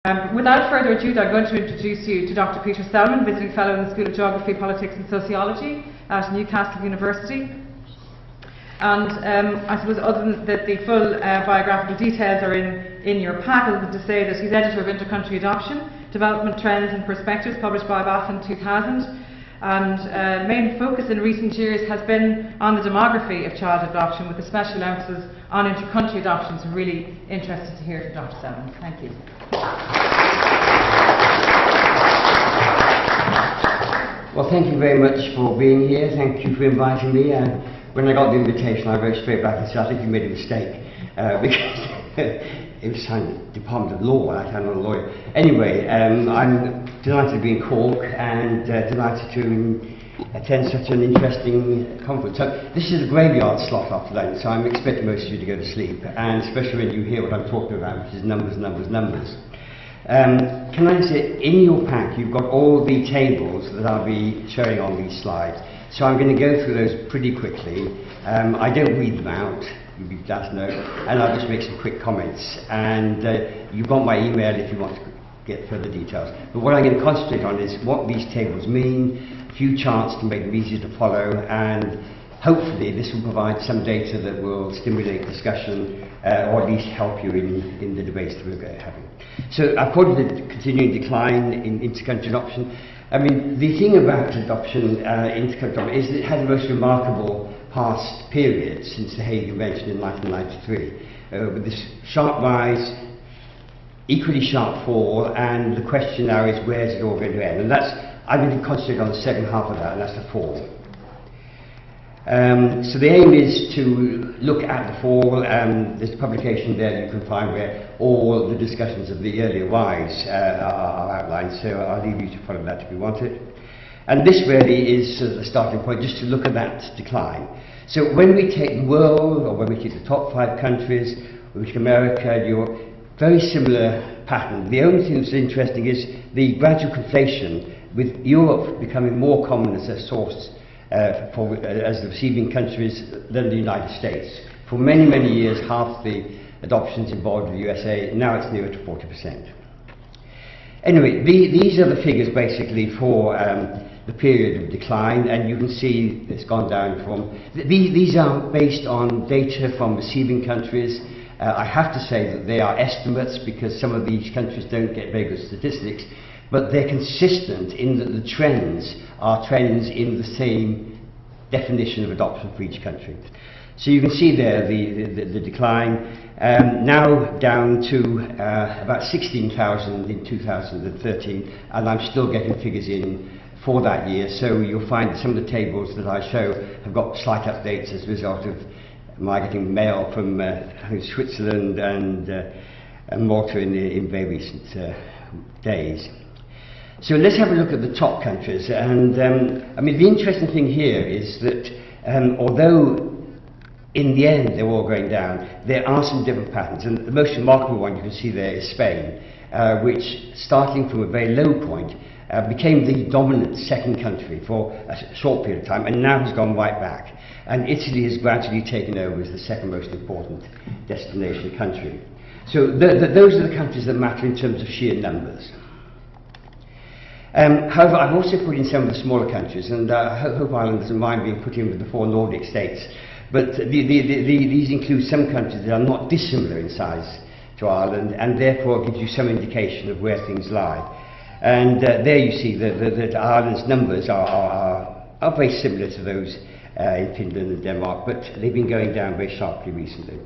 Without further ado, I'm going to introduce you to Dr. Peter Selman, Visiting Fellow in the School of Geography, Politics and Sociology at Newcastle University. And I suppose other than that, the full biographical details are in your pack. Other than to say that he's editor of Intercountry Adoption, Development Trends and Perspectives, published by BAF in 2000. And main focus in recent years has been on the demography of child adoption, with a special emphasis on intercountry adoptions. I'm really interested to hear from Dr. Selman. Thank you. Well, thank you very much for being here. Thank you for inviting me. When I got the invitation, I wrote straight back and said, I think you made a mistake, because it was signed Department of Law, and I'm not a lawyer. Anyway, I'm delighted to be in Cork and delighted to attend such an interesting conference. So this is a graveyard slot after lunch, so I'm expecting most of you to go to sleep, and especially when you hear what I'm talking about, which is numbers, numbers, numbers. Can I say, in your pack you've got all the tables that I'll be showing on these slides, so I'm going to go through those pretty quickly. I don't read them out, you'll be glad to know, and I'll just make some quick comments. And you've got my email if you want to get further details. But what I'm going to concentrate on is what these tables mean, a few charts to make them easier to follow, and hopefully this will provide some data that will stimulate discussion, or at least help you in the debates that we're having. So according to the continuing decline in intercountry adoption, I mean, the thing about adoption, intercountry adoption, is that it had the most remarkable past period since the Hague Convention in 1993, with this sharp rise, equally sharp fall, and the question now is, where's it all going to end? And that's, I'm going to concentrate on the second half of that, and that's the fall. So the aim is to look at the fall. There's a publication there you can find where all the discussions of the earlier rise are outlined, so I'll leave you to follow that if you want it. And this really is the starting point, just to look at that decline. So when we take the world, or when we take the top 5 countries, we take America, Europe, very similar pattern. The only thing that's interesting is the gradual conflation, with Europe becoming more common as a source as the receiving countries than the United States. For many, many years, half the adoptions involved the USA. Now it's nearer to 40%. Anyway, these are the figures basically for the period of decline, and you can see it's gone down from... These are based on data from receiving countries. I have to say that they are estimates, because some of these countries don't get very good statistics, but they're consistent in that the trends are trends in the same definition of adoption for each country. So you can see there the decline, now down to about 16,000 in 2013, and I'm still getting figures in for that year, so you'll find that some of the tables that I show have got slight updates as a result of my getting mail from Switzerland and Malta in very recent days. So let's have a look at the top countries, and I mean, the interesting thing here is that although in the end they're all going down, there are some different patterns, and the most remarkable one you can see there is Spain, which, starting from a very low point, became the dominant second country for a short period of time, and now has gone right back. And Italy has gradually taken over as the second most important destination country. So those are the countries that matter in terms of sheer numbers. However, I've also put in some of the smaller countries, and I hope Ireland doesn't mind being put in with the 4 Nordic states, but these include some countries that are not dissimilar in size to Ireland, and therefore gives you some indication of where things lie. And there you see that Ireland's numbers are very similar to those in Finland and Denmark, but they've been going down very sharply recently.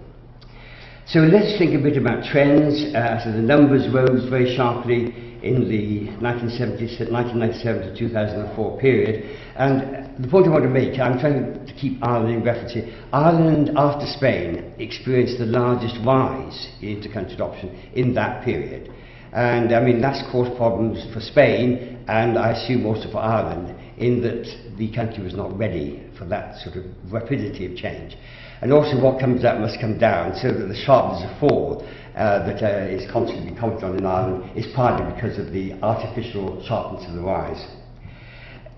So let's think a bit about trends. So the numbers rose very sharply in the 1997 to 2004 period, and the point I want to make, I'm trying to keep Ireland in reference here. Ireland, after Spain, experienced the largest rise in intercountry adoption in that period, and I mean that's caused problems for Spain, and I assume also for Ireland, in that the country was not ready for that sort of rapidity of change. And also what comes up must come down, so that the sharpness of fall that is constantly commented on in Ireland is partly because of the artificial sharpness of the rise.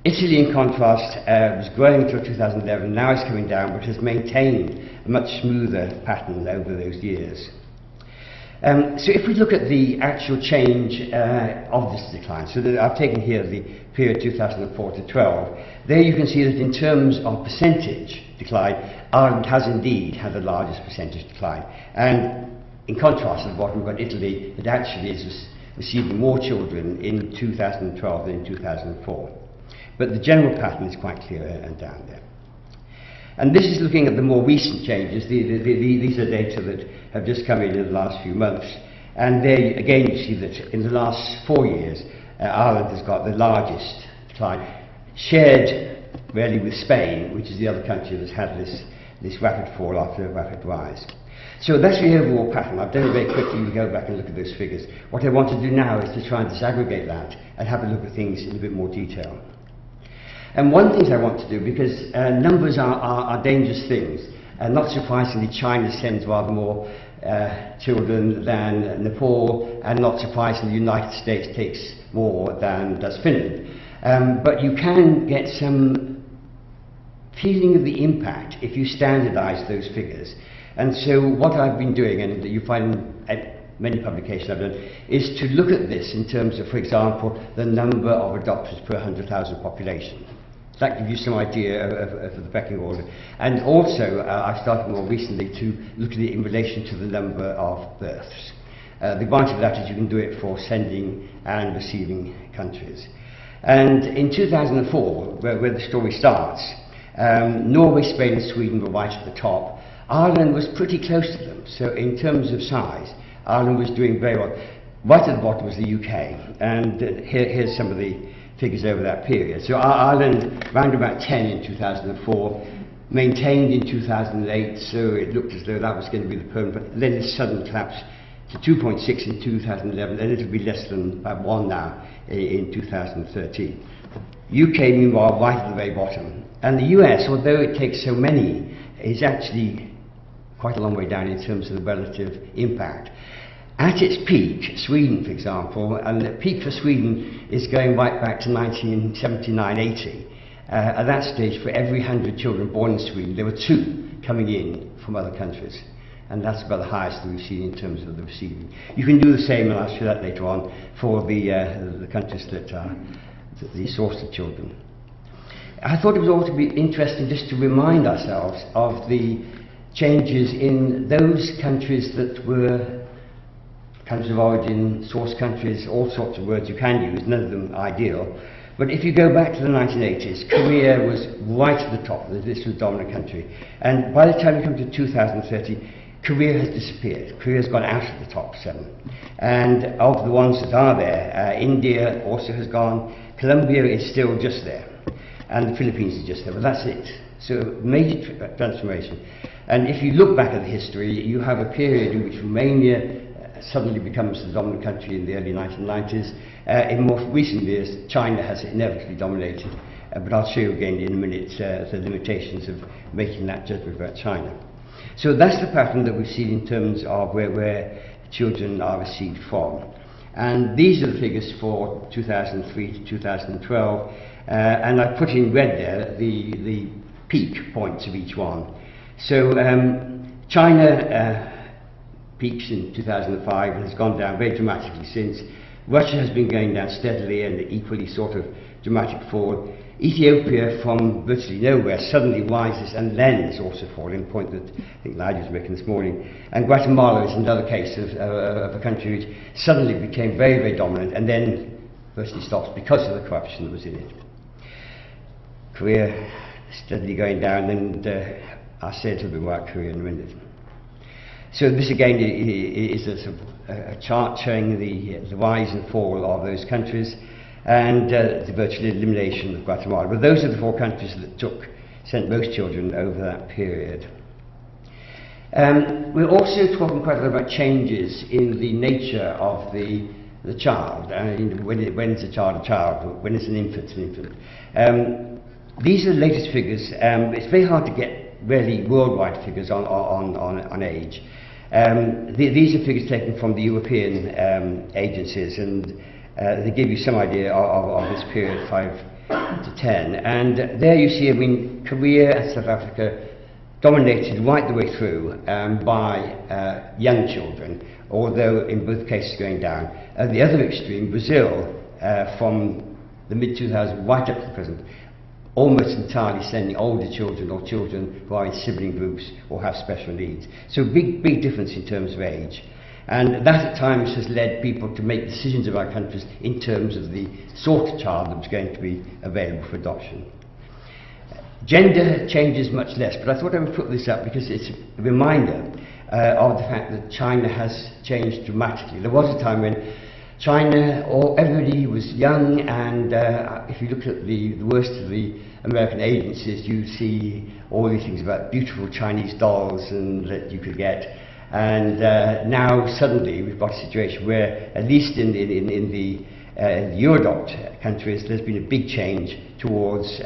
Italy, in contrast, was growing until 2011, now it's coming down, but has maintained a much smoother pattern over those years. So if we look at the actual change of this decline, so I've taken here the period 2004 to 12, there you can see that in terms of percentage decline, Ireland has indeed had the largest percentage decline. And in contrast, at the bottom, we've got Italy, that actually is receiving more children in 2012 than in 2004. But the general pattern is quite clear and down there. And this is looking at the more recent changes. These are data that have just come in the last few months. And there, again, you see that in the last 4 years, Ireland has got the largest decline, shared really with Spain, which is the other country that's had this rapid fall after a rapid rise. So that's the overall pattern. I've done it very quickly. You go back and look at those figures. What I want to do now is to try and disaggregate that and have a look at things in a bit more detail. And one thing I want to do, because numbers are dangerous things, and not surprisingly China sends rather more children than Nepal, and not surprisingly the United States takes more than does Finland. But you can get some feeling of the impact if you standardise those figures. And so what I've been doing, and you find many publications I've done, is to look at this in terms of, for example, the number of adopters per 100,000 population. That gives you some idea of the pecking order. And also, I've started more recently to look at it in relation to the number of births. The advantage of that is you can do it for sending and receiving countries. And in 2004, where the story starts, Norway, Spain and Sweden were right at the top. Ireland was pretty close to them. So in terms of size, Ireland was doing very well. Right at the bottom was the UK. And here's some of the figures over that period. So Ireland, round about 10 in 2004, maintained in 2008, so it looked as though that was going to be the permanent, but then it suddenly collapsed to 2.6 in 2011, and it'll be less than about 1 now in 2013. UK, meanwhile, right at the very bottom. And the US, although it takes so many, is actually quite a long way down in terms of the relative impact. At its peak, Sweden, for example, and the peak for Sweden is going right back to 1979-80. At that stage, for every 100 children born in Sweden, there were 2 coming in from other countries. And that's about the highest that we've seen in terms of the receiving. You can do the same, and I'll show that later on, for the countries that are the source of children. I thought it was also be interesting just to remind ourselves of the changes in those countries that were countries of origin, source countries, all sorts of words you can use, none of them ideal. But if you go back to the 1980s, Korea was right at the top. This was the dominant country. And by the time you come to 2030, Korea has disappeared. Korea's gone out of the top 7. And of the ones that are there, India also has gone. Colombia is still just there. And the Philippines is just there, but that's it. So major transformation. And if you look back at the history, you have a period in which Romania suddenly becomes the dominant country in the early 1990s. In more recent years, China has inevitably dominated, but I'll show you again in a minute the limitations of making that judgment about China. So that's the pattern that we've seen in terms of where children are received from. And these are the figures for 2003 to 2012, and I've put in red there the peak points of each one. So China peaks in 2005 and has gone down very dramatically since. Russia has been going down steadily and equally sort of dramatic fall. Ethiopia, from virtually nowhere, suddenly rises, and then is also falling, a point that I think Nigel was making this morning. And Guatemala is another case of a country which suddenly became very, very dominant and then virtually stops because of the corruption that was in it. Korea steadily going down, and I'll say a little bit about Korea in a minute. So this again is a chart showing the rise and fall of those countries and the virtual elimination of Guatemala. But those are the 4 countries that sent most children over that period. We're also talking quite a lot about changes in the nature of the child. When is a child a child? When is an infant an infant? These are the latest figures. It's very hard to get really worldwide figures on age. These are figures taken from the European agencies, and they give you some idea of this period, 5 to 10. And there you see, I mean, Korea and South Africa dominated right the way through by young children, although in both cases going down. At the other extreme, Brazil, from the mid-2000s right up to the present, almost entirely sending older children or children who are in sibling groups or have special needs. So big difference in terms of age. And that at times has led people to make decisions about countries in terms of the sort of child that was going to be available for adoption. Gender changes much less, but I thought I would put this up because it's a reminder of the fact that China has changed dramatically. There was a time when China, everybody was young, and if you look at the worst of the American agencies, you see all these things about beautiful Chinese dolls and that you could get. And now suddenly we've got a situation where, at least in the Eurodoct countries, there's been a big change towards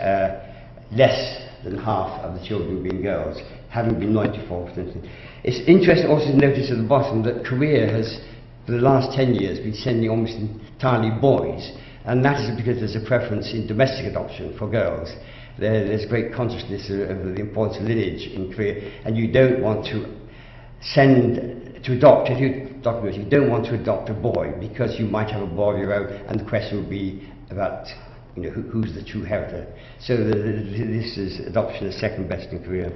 less than half of the children being girls, having been 94%. It's interesting also to notice at the bottom that Korea has, for the last 10 years, been sending almost entirely boys, and that is because there's a preference in domestic adoption for girls. There's great consciousness of the importance of lineage in Korea, and you don't want to adopt, if you don't want to adopt a boy because you might have a boy of your own, and the question would be about who's the true heritor. So this is adoption is second best in Korea.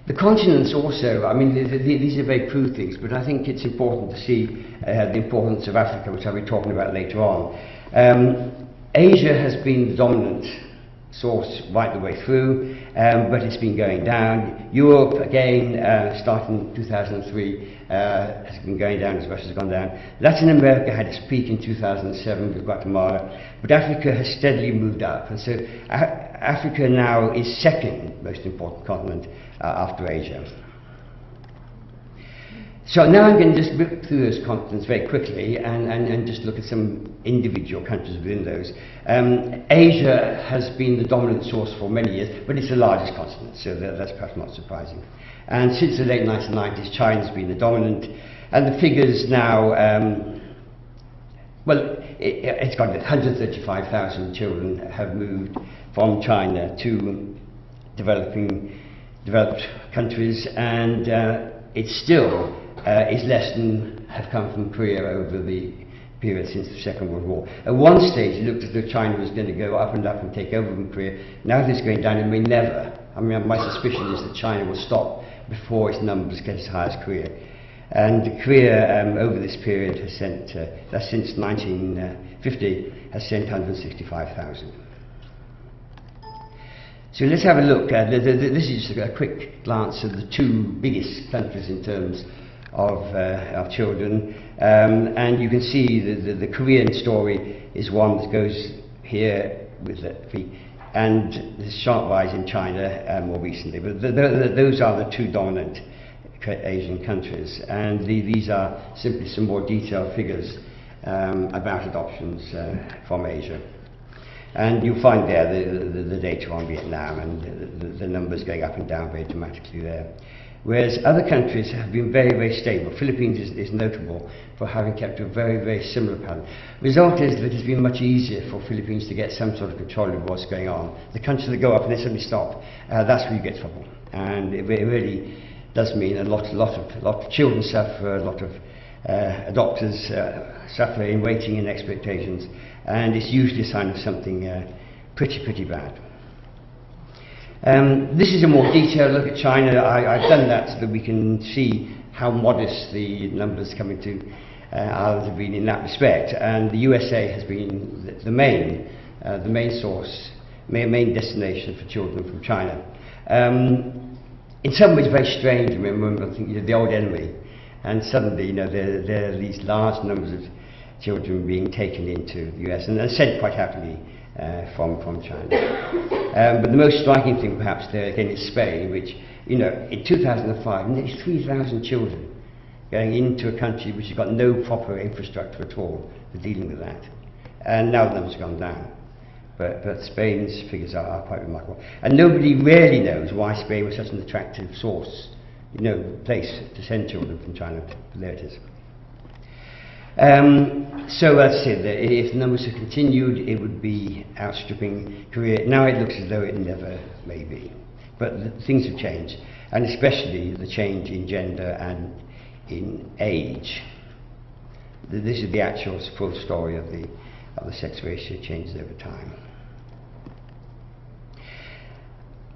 The continents also, I mean, these are very crude things, but I think it's important to see the importance of Africa, which I'll be talking about later on. Asia has been the dominant source right the way through, but it's been going down. Europe, again, starting in 2003, has been going down as Russia's gone down. Latin America had its peak in 2007 with Guatemala, but Africa has steadily moved up, and so Africa now is second most important continent after Asia. So now I'm going to just rip through those continents very quickly and just look at some individual countries within those. Asia has been the dominant source for many years, but it's the largest continent, so that's perhaps not surprising. And since the late 1990s, China's been the dominant, and the figures now, it's got 135,000 children have moved from China to developed countries, and it's still is less than have come from Korea over the period since the Second World War. At one stage it looked as though China was going to go up and take over from Korea. Now it's going down, and may never. I mean, my suspicion is that China will stop before its numbers get as high as Korea. And Korea over this period has sent, since 1950, has sent 165,000. So let's have a look. This is just a quick glance at the two biggest countries in terms of children, and you can see the Korean story is one that goes here with and there's sharp rise in China more recently, but those are the two dominant Asian countries, and these are simply some more detailed figures about adoptions from Asia. And you'll find there the data on Vietnam and the numbers going up and down very dramatically there. Whereas other countries have been very stable. Philippines is notable for having kept a very similar pattern. Result is that it's been much easier for Philippines to get some sort of control of what's going on. The countries that go up and they suddenly stop, that's where you get trouble. And it really does mean a lot of children suffer, a lot of adopters suffer in waiting and expectations, and it's usually a sign of something pretty bad. This is a more detailed look at China. I've done that so that we can see how modest the numbers coming to ours have been in that respect. And the USA has been the main source, main destination for children from China. In some ways, very strange. I remember thinking the old enemy, and suddenly, there are these large numbers of children being taken into the US and sent quite happily from China. But the most striking thing perhaps there again is Spain, which, in 2005, nearly 3,000 children going into a country which has got no proper infrastructure at all for dealing with that. And now the numbers have gone down. But Spain's figures are quite remarkable. And nobody really knows why Spain was such an attractive source, place to send children from China. There it is. So as I said, if the numbers had continued, it would be outstripping Korea. Now it looks as though it never may be. But things have changed, and especially the change in gender and in age. This is the actual full story of the sex ratio changes over time.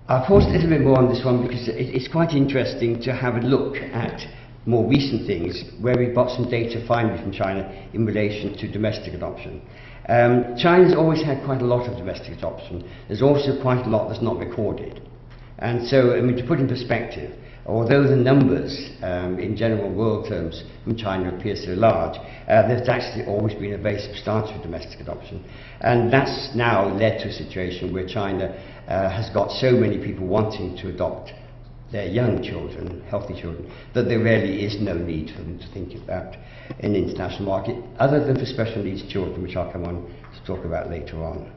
I'll pause a little bit more on this one because it's quite interesting to have a look at more recent things where we've got some data finally from China in relation to domestic adoption. China's always had quite a lot of domestic adoption. There's also quite a lot that's not recorded. And so, I mean, to put in perspective, although the numbers in general world terms from China appear so large, there's actually always been a very substantial domestic adoption. And that's now led to a situation where China has got so many people wanting to adopt their young children, healthy children, that there really is no need for them to think about an international market, other than for special needs children, which I'll come on to talk about later on.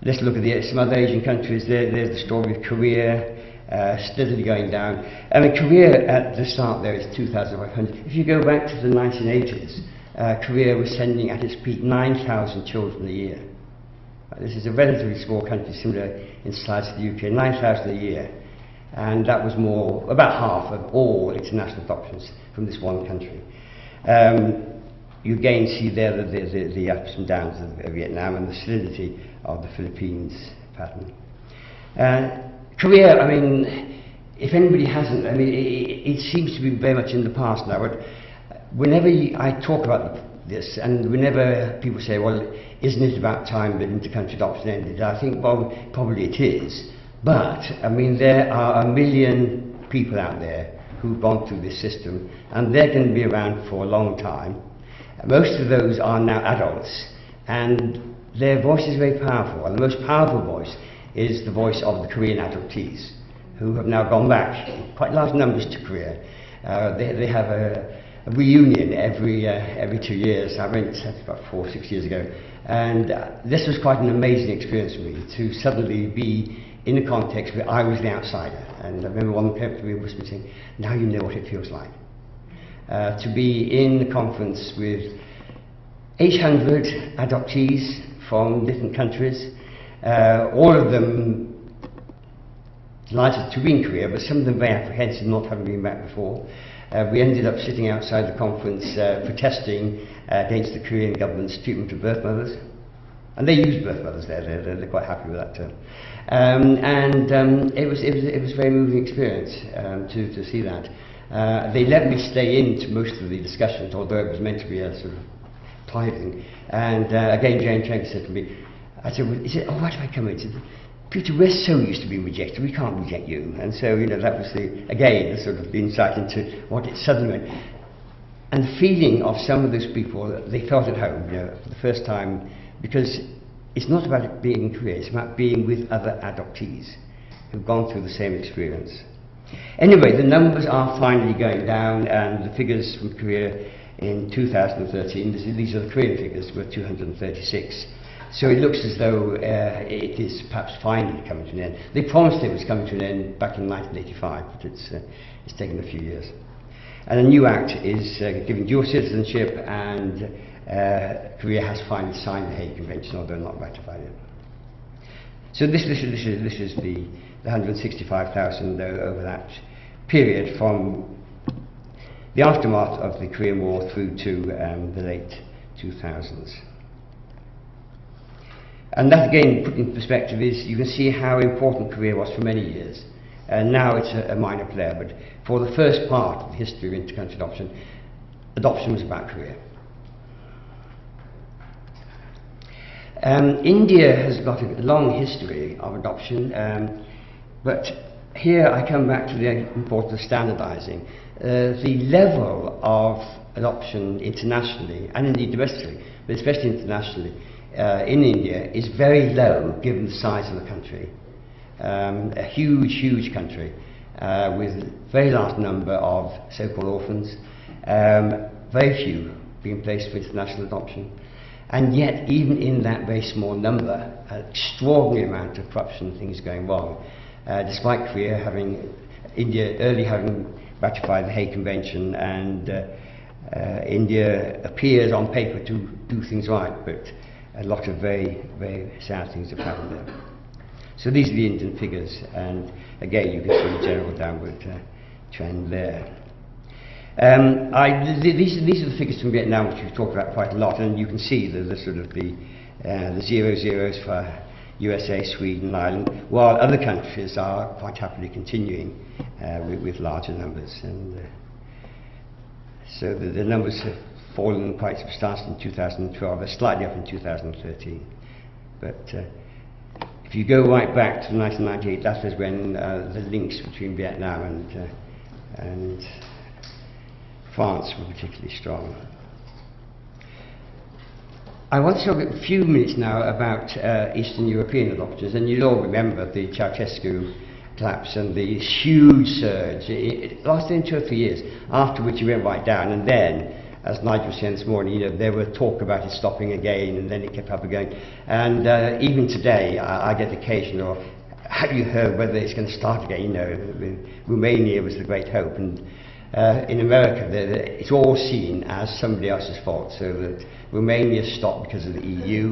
Let's look at some other Asian countries. There's the story of Korea, steadily going down. I mean, Korea at the start there is 2,500. If you go back to the 1980s, Korea was sending at its peak 9,000 children a year. This is a relatively small country, similar in size to the UK, 9,000 a year. And that was about half of all international adoptions from this one country. You again see there the ups and downs of Vietnam and the solidity of the Philippines pattern. Korea, I mean, if anybody hasn't, I mean, it seems to be very much in the past now, but whenever I talk about this, and whenever people say, well, isn't it about time that inter-country adoption ended? I think, well, probably it is. But, I mean, there are 1 million people out there who've gone through this system, and they're going to be around for a long time. Most of those are now adults, and their voice is very powerful. And the most powerful voice is the voice of the Korean adoptees, who have now gone back in quite large numbers to Korea. They have a reunion every 2 years. I went about 4 or 6 years ago, and this was quite an amazing experience for me to suddenly be in a context where I was the outsider. And I remember one parent was saying, "Now you know what it feels like." To be in a conference with 800 adoptees from different countries, all of them delighted to be in Korea, but some of them very apprehensive not having been back before. We ended up sitting outside the conference protesting against the Korean government's treatment of birth mothers. And they use birth mothers there, they're quite happy with that term. It was a very moving experience to see that. They let me stay into most of the discussions, although it was meant to be a sort of private. And again, Jane Cheng said to me, I said, well, why do I come in? He said, Peter, we're so used to being rejected, we can't reject you. And so, you know, that was again, the sort of the insight into what it suddenly meant. And the feeling of some of those people, they felt at home, you know, for the first time, because it's not about it being in Korea, it's about being with other adoptees who've gone through the same experience. Anyway, the numbers are finally going down, and the figures from Korea in 2013, these are the Korean figures, were 236. So it looks as though it is perhaps finally coming to an end. They promised it was coming to an end back in 1985, but it's taken a few years. And a new act is giving dual citizenship, and Korea has finally signed the Hague Convention, although not ratified it. So this is the 165,000 over that period from the aftermath of the Korean War through to the late 2000s. And that again, put in perspective, is you can see how important Korea was for many years. And now it's a minor player, but for the first part of the history of inter-country adoption, adoption was about Korea. India has got a long history of adoption, but here I come back to the importance of standardising. The level of adoption internationally, and indeed domestically, but especially internationally, in India is very low given the size of the country. A huge country with a very large number of so-called orphans, very few being placed for international adoption. And yet, even in that very small number, an extraordinary amount of corruption and things going wrong, despite India early having ratified the Hague Convention, and India appears on paper to do things right, but a lot of very, very sad things have happened there. So these are the Indian figures, and again you can see a general downward trend there. These are the figures from Vietnam, which we've talked about quite a lot, and you can see the sort of the 00s for USA, Sweden, Ireland, while other countries are quite happily continuing with larger numbers. And so the numbers have fallen quite substantially in 2012. They're slightly up in 2013. But if you go right back to 1998, that was when the links between Vietnam and France were particularly strong. I want to talk a few minutes now about Eastern European adoptions, and you'll all remember the Ceausescu collapse and the huge surge. It lasted 2 or 3 years, after which it went right down, and then, as Nigel was saying this morning, there were talk about it stopping again, and then it kept up again. And even today, I get occasional, have you heard whether it's going to start again? Romania was the great hope, and in America, it's all seen as somebody else's fault. So that Romania stopped because of the EU.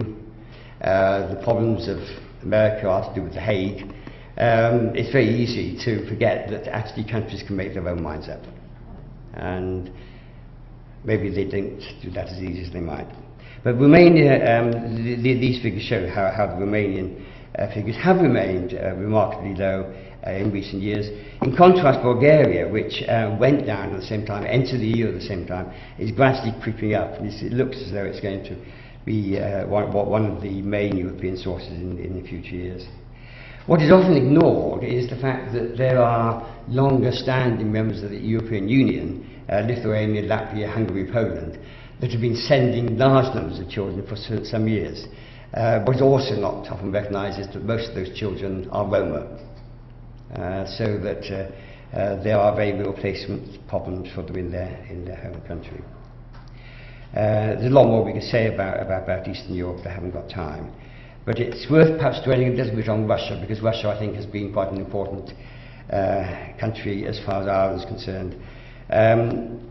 The problems of America are to do with The Hague. It's very easy to forget that actually countries can make their own minds up. And maybe they didn't do that as easy as they might. But Romania, these figures show how the Romanian figures have remained remarkably low in recent years. In contrast, Bulgaria, which went down at the same time, entered the EU at the same time, is gradually creeping up. It looks as though it's going to be one of the main European sources in the future years. What is often ignored is the fact that there are longer standing members of the European Union, Lithuania, Latvia, Hungary, Poland, that have been sending large numbers of children for some years. What is also not often recognised is that most of those children are Roma. So that there are very real placement problems for them in their home country. There's a lot more we can say about Eastern Europe, but I haven't got time. But it's worth perhaps dwelling a little bit on Russia, because Russia, I think, has been quite an important country as far as Ireland is concerned.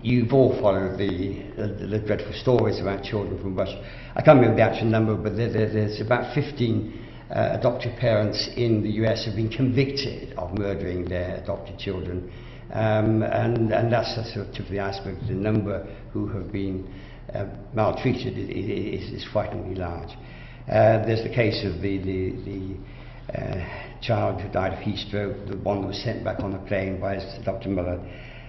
You've all followed the dreadful stories about children from Russia. I can't remember the actual number, but there's about 15 adoptive parents in the US have been convicted of murdering their adopted children, and that's a sort of tip of the iceberg. The number who have been maltreated is frighteningly large. There's the case of the child who died of heat stroke, the one that was sent back on a plane by his adopted mother,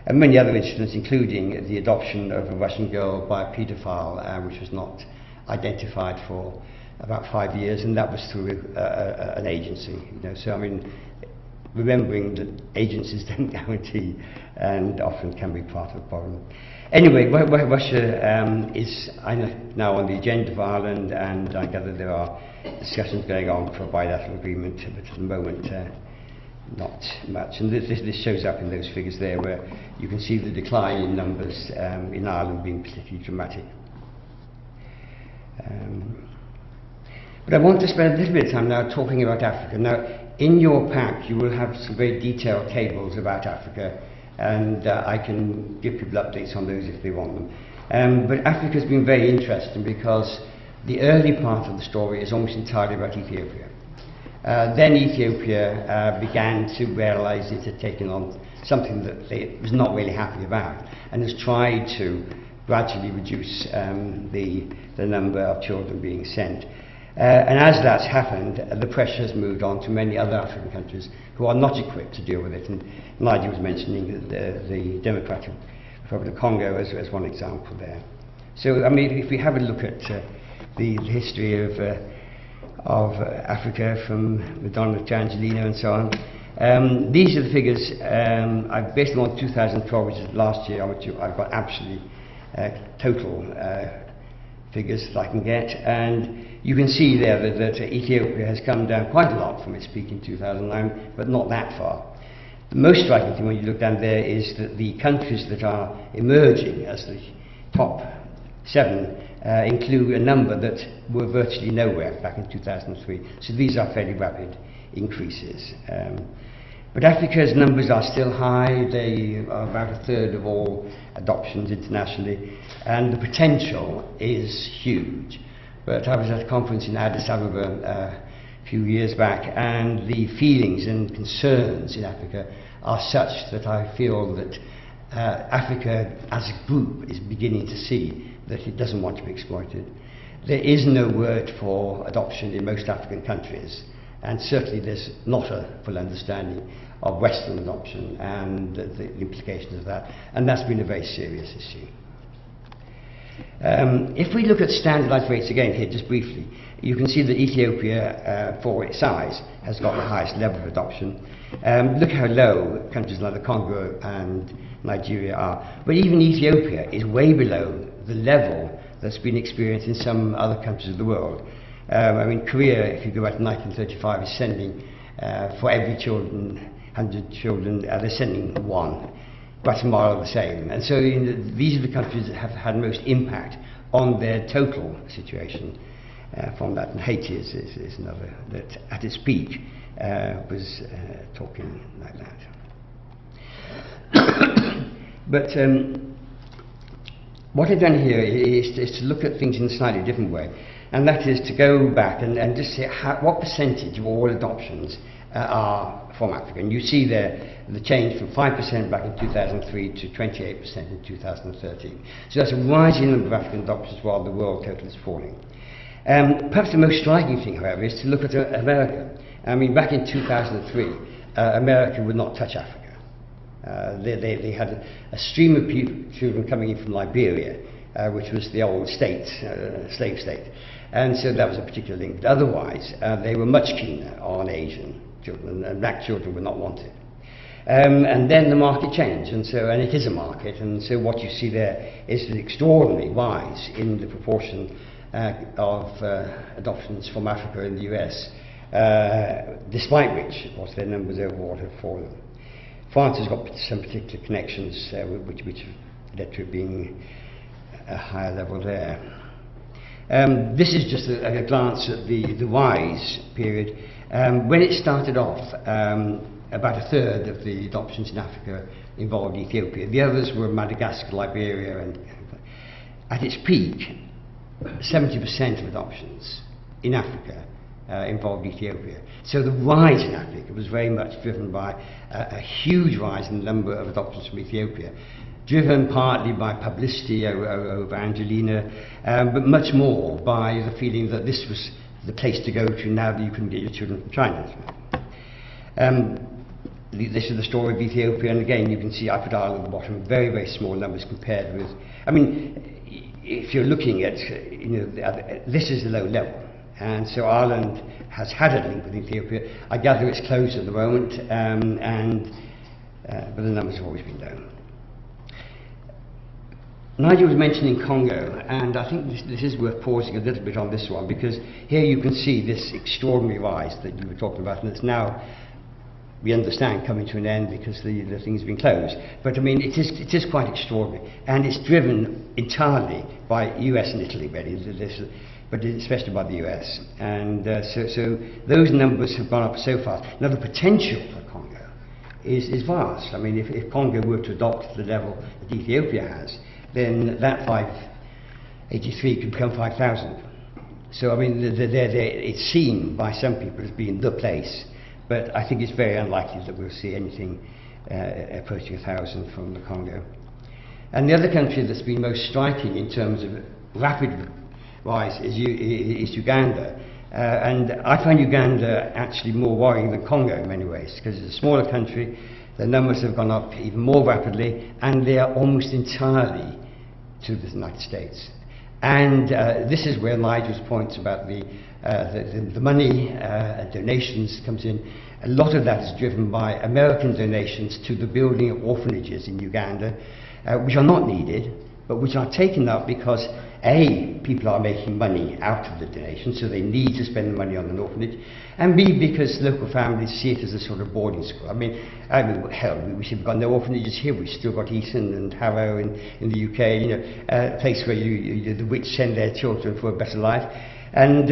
and many other incidents, including the adoption of a Russian girl by a paedophile, which was not identified for about 5 years, and that was through an agency. So I mean, remembering that agencies don't guarantee and often can be part of the problem. Anyway, Russia is now on the agenda of Ireland, and I gather there are discussions going on for a bilateral agreement, but at the moment not much. And this shows up in those figures there, where you can see the decline in numbers in Ireland being particularly dramatic. But I want to spend a little bit of time now talking about Africa. Now, in your pack, you will have some very detailed tables about Africa, and I can give people updates on those if they want them. But Africa has been very interesting because the early part of the story is almost entirely about Ethiopia. Then Ethiopia began to realise it had taken on something that it was not really happy about, and has tried to gradually reduce the number of children being sent. And as that's happened, the pressure has moved on to many other African countries who are not equipped to deal with it. And Nigel was mentioning the Democratic Republic of Congo as one example there. So, I mean, if we have a look at the history of Africa from Madonna to Angelina and so on, these are the figures. I've based them on 2012, which is last year, which I've got absolutely total figures that I can get, and you can see there that Ethiopia has come down quite a lot from its peak in 2009, but not that far. The most striking thing when you look down there is that the countries that are emerging as the top 7 include a number that were virtually nowhere back in 2003. So these are fairly rapid increases. But Africa's numbers are still high. They are about 1/3 of all adoptions internationally, and the potential is huge. But I was at a conference in Addis Ababa a few years back, and the feelings and concerns in Africa are such that I feel that Africa as a group is beginning to see that it doesn't want to be exploited. There is no word for adoption in most African countries, and certainly there's not a full understanding of Western adoption and the implications of that, and that's been a very serious issue. If we look at standardized rates again here, just briefly, you can see that Ethiopia, for its size, has got the highest level of adoption. Look how low countries like the Congo and Nigeria are. But even Ethiopia is way below the level that's been experienced in some other countries of the world. I mean, Korea, if you go back to 1935, is sending, for every 100 children, they're sending one. Guatemala the same. And so these are the countries that have had most impact on their total situation from that. And Haiti is another that at its peak was talking like that. But what I've done here is to look at things in a slightly different way, and that is to go back and just see what percentage of all adoptions are from Africa. And you see there the change from 5% back in 2003 to 28% in 2013. So that's a rising number of African adoptions while the world total is falling. Perhaps the most striking thing, however, is to look at America. I mean, back in 2003, America would not touch Africa. They had a stream of children coming in from Liberia, which was the old state, slave state. And so that was a particular link. But otherwise, they were much keener on Asian children, and black children were not wanted. And then the market changed, and it is a market, and so what you see there is an extraordinary rise in the proportion of adoptions from Africa in the US, despite which, of course, their numbers overall have fallen. France has got some particular connections which have led to it being a higher level there. This is just a glance at the rise period. When it started off, about a third of the adoptions in Africa involved Ethiopia. The others were Madagascar, Liberia, and at its peak, 70% of adoptions in Africa involved Ethiopia. So the rise in Africa was very much driven by a huge rise in the number of adoptions from Ethiopia, driven partly by publicity over Angelina, but much more by the feeling that this was the place to go to now that you couldn't get your children from China. This is the story of Ethiopia, and again you can see I put Ireland at the bottom, very, very small numbers compared with, I mean, if you're looking at, this is the low level, and so Ireland has had a link with Ethiopia. I gather it's closed at the moment, but the numbers have always been low. Nigel was mentioning Congo, and I think this is worth pausing a little bit on this one, because here you can see this extraordinary rise that you were talking about, and it's now, we understand, coming to an end because the thing's been closed. But I mean, it is quite extraordinary, and it's driven entirely by US and Italy, really, but especially by the US. And so those numbers have gone up so fast. Now the potential for Congo is vast. I mean, if Congo were to adopt the level that Ethiopia has, then that 583 could become 5,000. So I mean, it's seen by some people as being the place, but I think it's very unlikely that we'll see anything approaching 1,000 from the Congo. And the other country that's been most striking in terms of rapid rise is Uganda. And I find Uganda actually more worrying than Congo in many ways, because it's a smaller country, the numbers have gone up even more rapidly, and they are almost entirely to the United States. And this is where Nigel's points about the money, donations comes in. A lot of that is driven by American donations to the building of orphanages in Uganda, which are not needed, but which are taken up because A, people are making money out of the donation, so they need to spend the money on an orphanage, and B, because local families see it as a sort of boarding school. I mean hell, we should have got no orphanages here. We've still got Eton and Harrow in the UK, a place where the rich send their children for a better life. And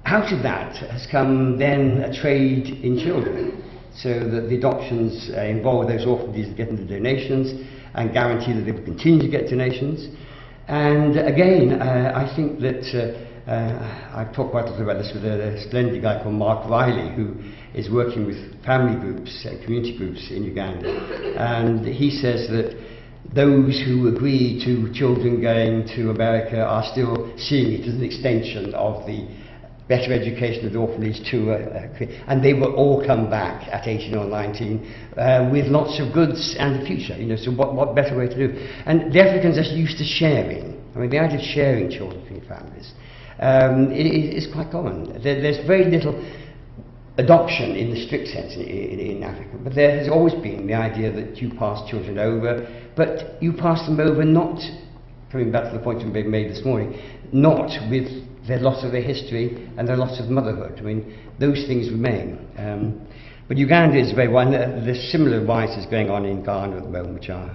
out of that has come then a trade in children, so that the adoptions involve those orphanages getting the donations and guarantee that they will continue to get donations. And again, I think that I've talked quite a lot about this with a splendid guy called Mark Riley, who is working with family groups, community groups in Uganda. And he says that those who agree to children going to America are still seeing it as an extension of the better education of the orphanage to and they will all come back at 18 or 19 with lots of goods and a future, you know, so what better way to do? And the Africans are used to sharing. I mean, the idea of sharing children between families is quite common. There's very little adoption in the strict sense in Africa, but there has always been the idea that you pass children over, but you pass them over not, coming back to the point we made this morning, not with their loss of their history and their loss of motherhood. I mean, those things remain. But Uganda is very one. There's similar rises going on in Ghana at the moment, which are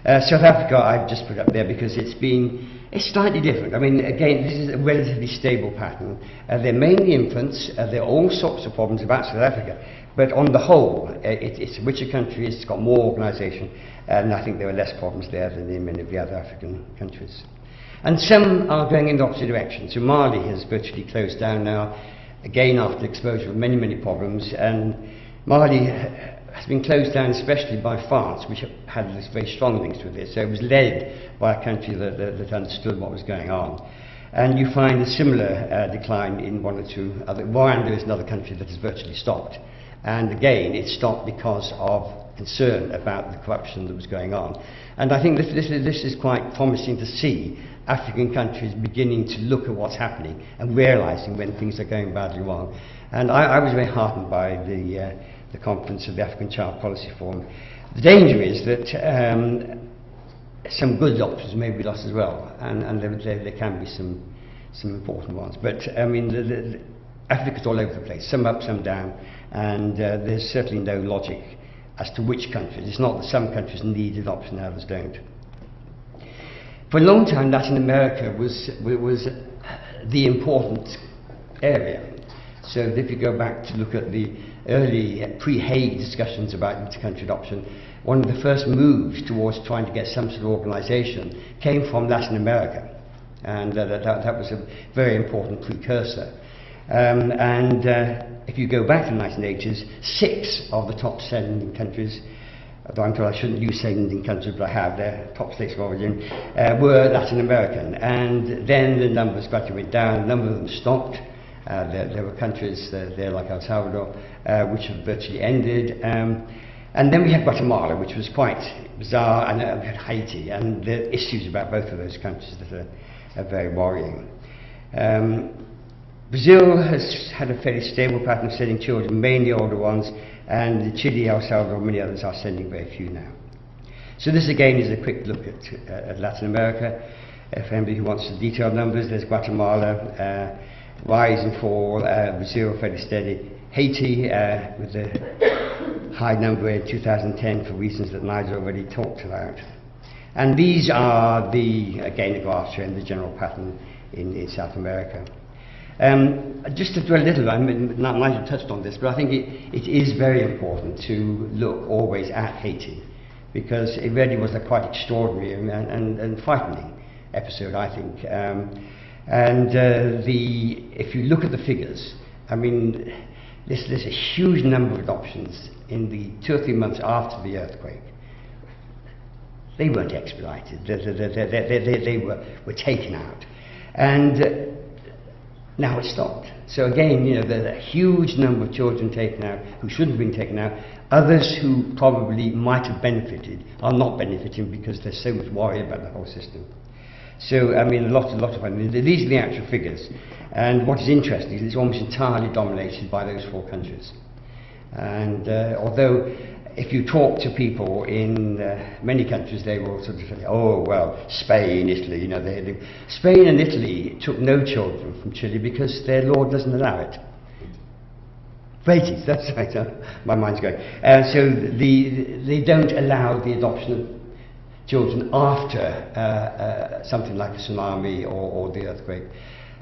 South Africa. I've just put up there because it's slightly different. I mean, again, this is a relatively stable pattern. They're mainly infants. There are all sorts of problems about South Africa, but on the whole, it's a richer country. It's got more organisation, and I think there are less problems there than in many of the other African countries. And some are going in the opposite direction. So Mali has virtually closed down now, again after exposure of many, many problems. And Mali has been closed down especially by France, which had this very strong links with this. So it was led by a country that understood what was going on. And you find a similar decline in one or two other. Rwanda is another country that has virtually stopped. And again, it stopped because of concern about the corruption that was going on. And I think this is quite promising to see African countries beginning to look at what's happening and realising when things are going badly wrong. And I was very heartened by the conference of the African Child Policy Forum. The danger is that some good options may be lost as well, and there can be some important ones. But I mean, Africa's all over the place, some up, some down, and there's certainly no logic as to which countries. It's not that some countries need adoption and others don't. For a long time, Latin America was the important area. So if you go back to look at the early pre-Hague discussions about inter-country adoption, one of the first moves towards trying to get some sort of organisation came from Latin America, and that was a very important precursor. If you go back to the 1980s, 6 of the top sending countries, although I'm told I shouldn't use sending countries, but I have, their top states of origin, were Latin American. And then the numbers gradually went down, a number of them stopped. There were countries there like El Salvador, which have virtually ended. And then we had Guatemala, which was quite bizarre, and we had Haiti, and the issues about both of those countries that are very worrying. Brazil has had a fairly stable pattern of sending children, mainly older ones, and Chile, El Salvador, many others are sending very few now. So this again is a quick look at Latin America. For anybody who wants the detailed numbers, there's Guatemala, rise and fall, Brazil fairly steady, Haiti with a high number in 2010 for reasons that Nigel already talked about. And these are again the graphs showing the general pattern in South America. Just to dwell a little, I mean, Nigel touched on this, but I think it is very important to look always at Haiti, because it really was a quite extraordinary and frightening episode, I think. If you look at the figures, I mean, there's a huge number of adoptions in the 2 or 3 months after the earthquake. They weren't expedited, they were taken out. And now it's stopped. So again, you know, there's a huge number of children taken out who shouldn't have been taken out. Others who probably might have benefited are not benefiting because there's so much worry about the whole system. So, I mean, a lot of, I mean, these are the actual figures. And what is interesting is it's almost entirely dominated by those 4 countries. And although if you talk to people in many countries, they will sort of say, oh, well, Spain, Italy, you know, Spain and Italy took no children from Chile because their law doesn't allow it. Right, that's right, my mind's going. So they don't allow the adoption of children after something like a tsunami or the earthquake.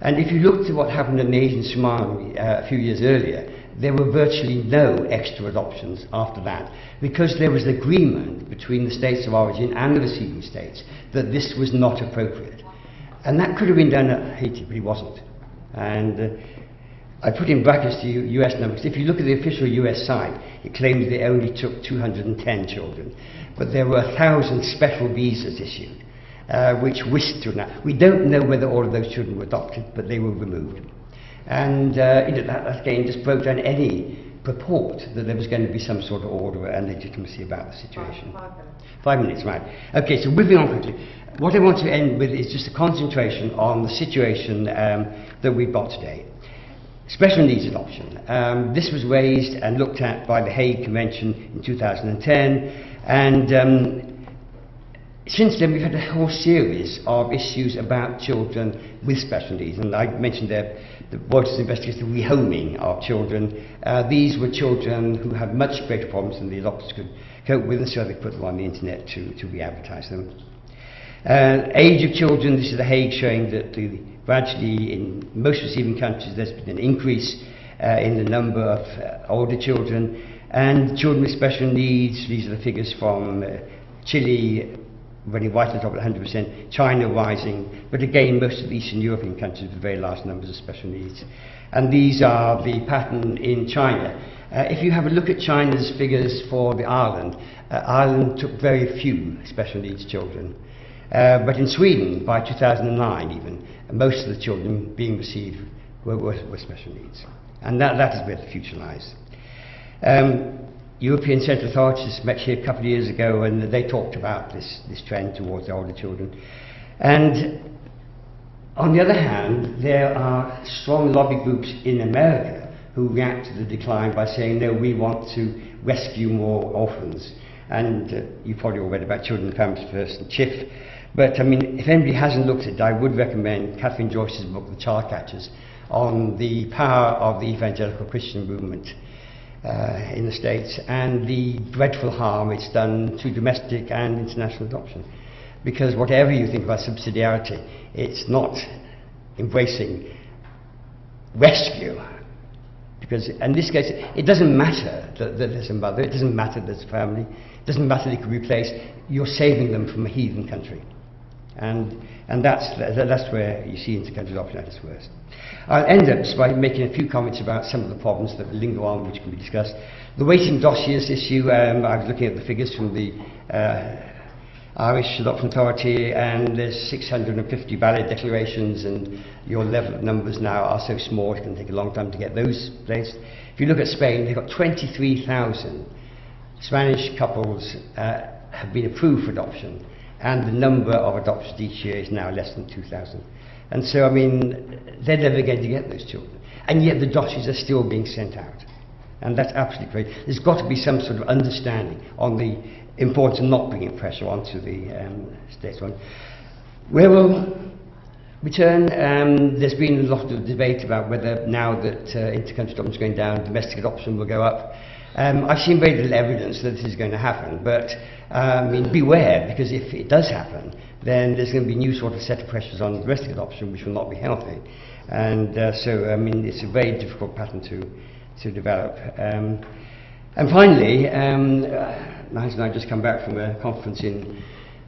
And if you looked at what happened in the Asian tsunami a few years earlier, there were virtually no extra adoptions after that, because there was agreement between the states of origin and the receiving states that this was not appropriate. And that could have been done at Haiti, but it wasn't. And I put in brackets the US numbers. If you look at the official US site, it claims they only took 210 children. But there were 1,000 special visas issued, which whisked through that. We don't know whether all of those children were adopted, but they were removed. And that again just broke down any purport that there was going to be some sort of order and legitimacy about the situation. 5 minutes, right. Okay, so moving on quickly. What I want to end with is just a concentration on the situation that we've got today. Special needs adoption. This was raised and looked at by the Hague Convention in 2010, and since then we've had a whole series of issues about children with special needs, and I mentioned there the Reuters investigation, the rehoming of children. These were children who had much greater problems than the adopters could cope with, and so they put them on the internet to re-advertise them. Age of children, this is the Hague showing that gradually in most receiving countries there's been an increase in the number of older children, and children with special needs, these are the figures from Chile running right at the top at 100%, China rising, but again most of the Eastern European countries with very large numbers of special needs. And these are the pattern in China. If you have a look at China's figures for the Ireland, Ireland took very few special needs children. But in Sweden, by 2009 even, most of the children being received were special needs. And that is where the future lies. European Central Authorities met here a couple of years ago, and they talked about this trend towards the older children. And on the other hand, there are strong lobby groups in America who react to the decline by saying, no, we want to rescue more orphans. And you probably all read about Children and Families First and CHIF. But I mean, if anybody hasn't looked at it, I would recommend Catherine Joyce's book, The Child Catchers, on the power of the evangelical Christian movement in the States and the dreadful harm it's done to domestic and international adoption. Because whatever you think about subsidiarity, it's not embracing rescue. Because in this case, it doesn't matter that there's a mother, it doesn't matter that there's a family, it doesn't matter they could be placed, you're saving them from a heathen country. And that's where you see inter-country adoption at its worst. I'll end up just by making a few comments about some of the problems that linger on, which can be discussed. The waiting dossiers issue, I was looking at the figures from the Irish Adoption Authority, and there's 650 valid declarations, and your level of numbers now are so small it can take a long time to get those placed. If you look at Spain, they've got 23,000 Spanish couples have been approved for adoption, and the number of adoptions each year is now less than 2,000. And so, I mean, they're never going to get those children. And yet the dossiers are still being sent out. And that's absolutely great. There's got to be some sort of understanding on the importance of not bringing pressure onto the states. Where we'll return, there's been a lot of debate about whether now that inter-country adoption is going down, domestic adoption will go up. I've seen very little evidence that this is going to happen, but I mean, beware, because if it does happen, then there's going to be a new sort of set of pressures on domestic adoption which will not be healthy. And so, I mean, it's a very difficult pattern to develop. And finally, Niles and I just come back from a conference in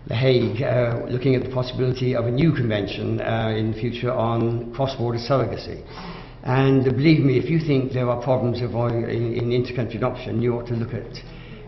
The Hague, looking at the possibility of a new convention in the future on cross-border surrogacy. And believe me, if you think there are problems in inter-country adoption, you ought to look at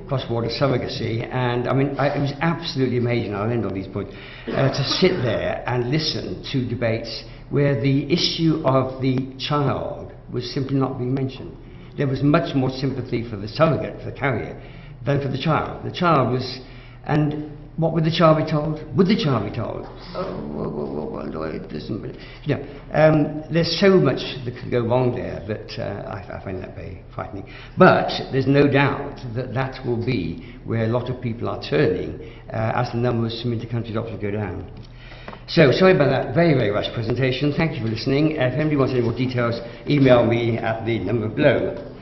cross-border surrogacy. And I mean, it was absolutely amazing, I'll end on these points, to sit there and listen to debates where the issue of the child was simply not being mentioned. There was much more sympathy for the surrogate, for the carrier, than for the child. The child was, and what would the child be told? Would the child be told? Oh, well, it doesn't. You know, there's so much that could go wrong there that I find that very frightening. But there's no doubt that that will be where a lot of people are turning as the numbers from inter-country adoption go down. So, sorry about that very, very rushed presentation. Thank you for listening. If anybody wants any more details, email me at the number below.